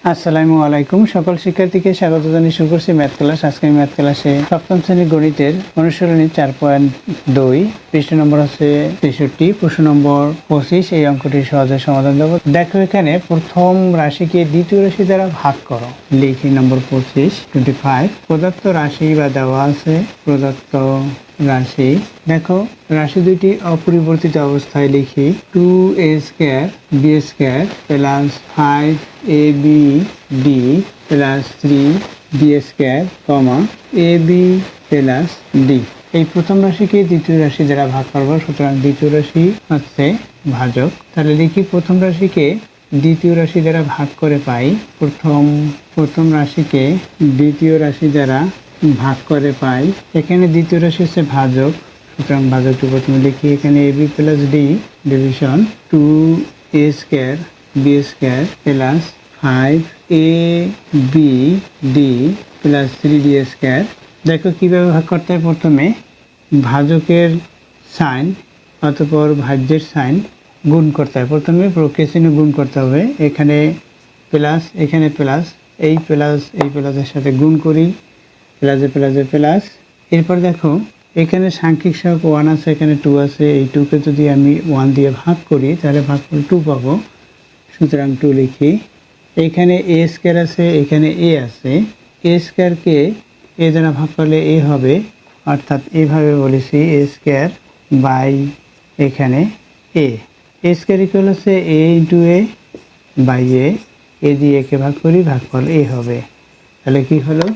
আসসালামু আলাইকুম। সকল শিক্ষার্থীকে স্বাগত জানিয়ে শুরু করছি ম্যাথ ক্লাস। আজকে ম্যাথ ক্লাসে সপ্তম শ্রেণীর গণিতের অনুশীলনী 4.2 পৃষ্ঠ নম্বর হচ্ছে 63, প্রশ্ন নম্বর 25। এই অঙ্কটির সহজে সমাধান দেব। দেখো এখানে প্রথম রাশিকে দ্বিতীয় রাশি দ্বারা ভাগ করো। লিখি নম্বর 25 প্রদত্ত রাশি বা দেওয়া আছে প্রদত্ত রাশি। দেখো রাশি দুইটি অপরিবর্তিত অবস্থায় লিখি 2a² b² plus 5ab d plus 3b² ab plus d। এই প্রথম রাশিকে দ্বিতীয় রাশি দ্বারা ভাগ করবো, সুতরাং দ্বিতীয় রাশি হচ্ছে ভাজক। তাহলে লিখি প্রথম রাশিকে দ্বিতীয় রাশি দ্বারা ভাগ করে পাই। প্রথম রাশিকে দ্বিতীয় রাশি দ্বারা ভাগ করে পাই। এখানে দ্বিতীয় রাশি হচ্ছে ভাজক, সুতরাং ভাজকটি প্রথমে লিখি। এখানে ab plus d division 2a² b² plus 5ab d plus 3d²। দেখো কিভাবে ভাগ করতে হয়। প্রথমে ভাজকের সাইন অতঃপর ভাজ্যের সাইন গুণ করতে হয়। প্রথমে প্রক্রিয়া চিহ্ন গুণ করতে হবে। এখানে প্লাস, এখানে প্লাস, এই প্লাসের সাথে গুণ করি, প্লাসে প্লাসে প্লাস। এরপর দেখো এখানে সাংখ্যিক সহগ 1 আছে, এখানে 2 আছে। এই 2কে যদি আমি 1 দিয়ে ভাগ করি তাহলে ভাগফল 2 পাবো, সুতরাং 2 লিখি। এখানে a² আছে, এখানে a আছে। a²কে a দ্বারা ভাগ করলে a হবে, অর্থাৎ এইভাবে বলেছি a² বাই এখানে a² ইকুয়াল হচ্ছে a into a by a দিয়ে একে ভাগ করি, ভাগফল a হবে। তাহলে কি হলো,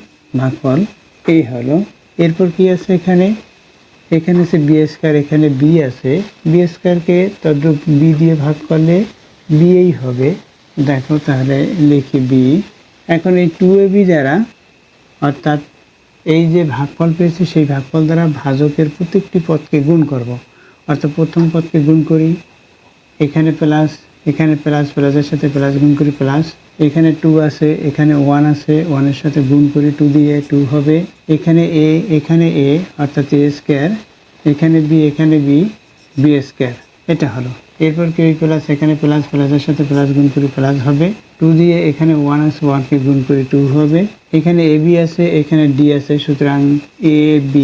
ভাগফল a হলো। এরপর কি আছে এখানে আছে b², এখানে b আছে। b²কে তদ্রুপ b দিয়ে ভাগ করলে b এই হবে। দেখো তাহলে লিখি b। এখন এই 2ab দ্বারা, অর্থাৎ এই যে ভাগফল পেয়েছি সেই ভাগফল দ্বারা ভাজকের প্রত্যেকটি পদকে গুণ করব। অর্থাৎ প্রথম পদকে গুণ করি, এখানে প্লাস, এখানে প্লাস, প্লাসের সাথে প্লাস গুণ করি প্লাস। এখানে 2 আছে, এখানে 1 আছে, 1 এর সাথে গুণ করি 2 দিয়ে 2 হবে। এখানে a অর্থাৎ a², এখানে b, এখানে b² এটা হলো। এরপর কি প্লাস, এখানে প্লাস, প্লাসের সাথে প্লাস গুণ করি প্লাস হবে 2 দিয়ে। এখানে 1 আছে, 1কে গুণ করি 2 হবে। এখানে ab আছে, এখানে d আছে, সুতরাং ab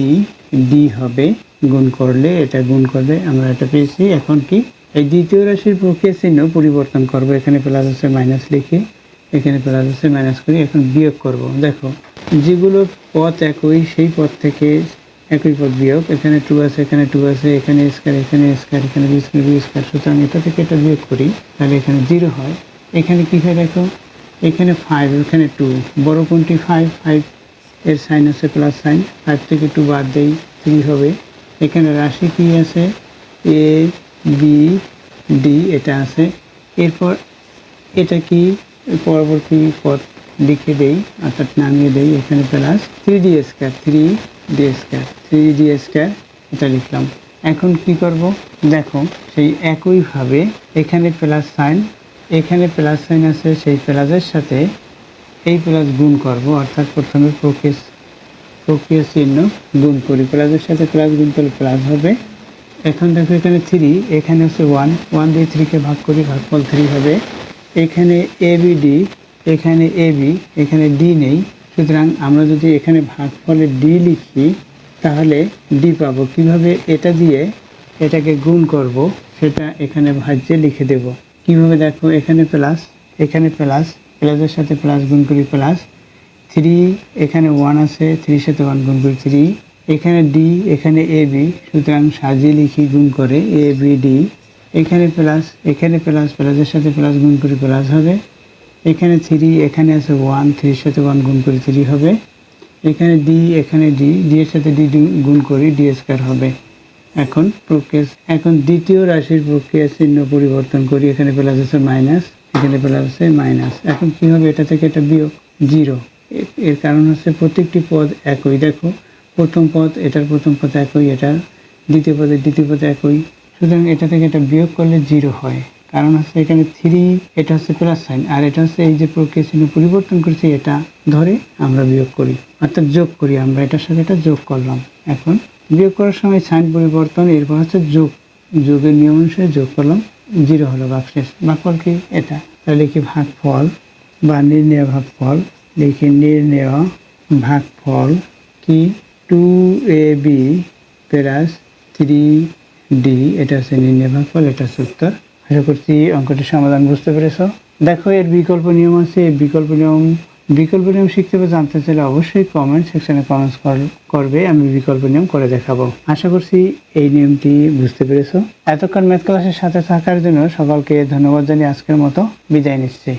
d হবে। গুণ করলে এটা গুণ করলে আমরা এটা পেয়েছি। এখন কি এই দ্বিতীয় রাশির প্রক্রিয়া চিহ্ন পরিবর্তন করব। এখানে প্লাস আছে মাইনাস লিখি, এখানে প্লাস আছে মাইনাস করি। এখন বিয়োগ করব। দেখো যেগুলো পদ একই সেই পদ থেকে একই পদ বিয়োগ। এখানে 2 আছে, এখানে 2 আছে, এখানে স্কয়ার, এখানে স্কয়ার, এখানে b², সুতরাং এটা থেকে এটা বিয়োগ করি, তাহলে এখানে 0 হয়। এখানে কি হয় দেখো, এখানে 5, এখানে 2, বড় কোনটি 5 এর সাইন আছে প্লাস সাইন, 5 থেকে 2 বাদ দেই 3 হবে। এখানে রাশি কি আছে a b d এটা আছে। এরপর এটা কি পরবর্তী পদ লিখে দেই, অর্থাৎ নামিয়ে দেই। এখানে প্লাস 3d² এটা লিখলাম। এখন কি করব দেখো, সেই একইভাবে এখানে প্লাস সাইন, এখানে প্লাস সাইন আছে, সেই প্লাসের সাথে এই প্লাস গুণ করব। অর্থাৎ প্রথমে প্রক্রিয়া চিহ্ন গুণ করি, প্লাসের সাথে প্লাস গুণ করলে প্লাস হবে। এখন দেখো এখানে 3, এখানে হচ্ছে 1 দিয়ে 3কে ভাগ করি, ভাগফল 3 হবে। এখানে abd, এখানে ab, এখানে d নেই, সুতরাং আমরা যদি এখানে ভাগফলে d লিখি তাহলে d পাবো। কিভাবে, এটা দিয়ে এটাকে গুণ করব সেটা এখানে ভাজ্যে লিখে দেব। কিভাবে দেখো, এখানে প্লাস, এখানে প্লাস, প্লাসের সাথে প্লাস গুণ করি প্লাস 3, এখানে 1 আছে, 3 সাথে 1 গুণ করি 3, এখানে d, এখানে ab, সুতরাং সাজিয়ে লিখি গুণ করে abd। এখানে প্লাস, এখানে প্লাস, প্লাসের সাথে প্লাস গুণ করি প্লাস হবে। এখানে 3, এখানে আছে 1, 3 এর সাথে 1 গুণ করি 3 হবে। এখানে d, এখানে d এর সাথে d গুণ করি d² হবে। এখন দ্বিতীয় রাশির প্রক্রিয়া চিহ্ন পরিবর্তন করি। এখানে প্লাস আছে মাইনাস, এখানে প্লাস আছে মাইনাস। এখন কি হবে, এটা থেকে এটা বিয়োগ 0। এর কারণ হচ্ছে প্রত্যেকটি পদ একই। দেখো প্রথম পদ, এটার প্রথম পদ একই, এটার দ্বিতীয় পদ একই, সুতরাং এটা থেকে এটা বিয়োগ করলে 0 হয়। কারণ হচ্ছে এখানে 3, এটা হচ্ছে প্লাস সাইন, আর এটা হচ্ছে এই যে প্রক্রিয়া চিহ্ন পরিবর্তন করেছি এটা ধরে আমরা বিয়োগ করি, অর্থাৎ যোগ করি। আমরা এটার সাথে এটা যোগ করলাম। এখন বিয়োগ করার সময় সাইন পরিবর্তন, এরপর হচ্ছে যোগের নিয়ম অনুসারে যোগ করলাম, 0 হলো ভাগশেষ। ভাগফল কি এটা, তাহলে কি ভাগফল বা নির্ণেয় ভাগফল লিখি। নির্ণেয় ভাগফল কি 2ab প্লাস 3d, এটা হচ্ছে নির্ণেয় ভাগফল, এটা হচ্ছে উত্তর। আশা করছি অঙ্কটির সমাধান বুঝতে পেরেছ। দেখো এর বিকল্প নিয়ম আছে। এই বিকল্প নিয়ম শিখতে বা জানতে চাইলে অবশ্যই কমেন্ট সেকশনে কমেন্টস করবে, আমি বিকল্প নিয়ম করে দেখাবো। আশা করছি এই নিয়মটি বুঝতে পেরেছো। এতক্ষণ ম্যাথ ক্লাসের সাথে থাকার জন্য সকলকে ধন্যবাদ জানিয়ে আজকের মতো বিদায় নিচ্ছি।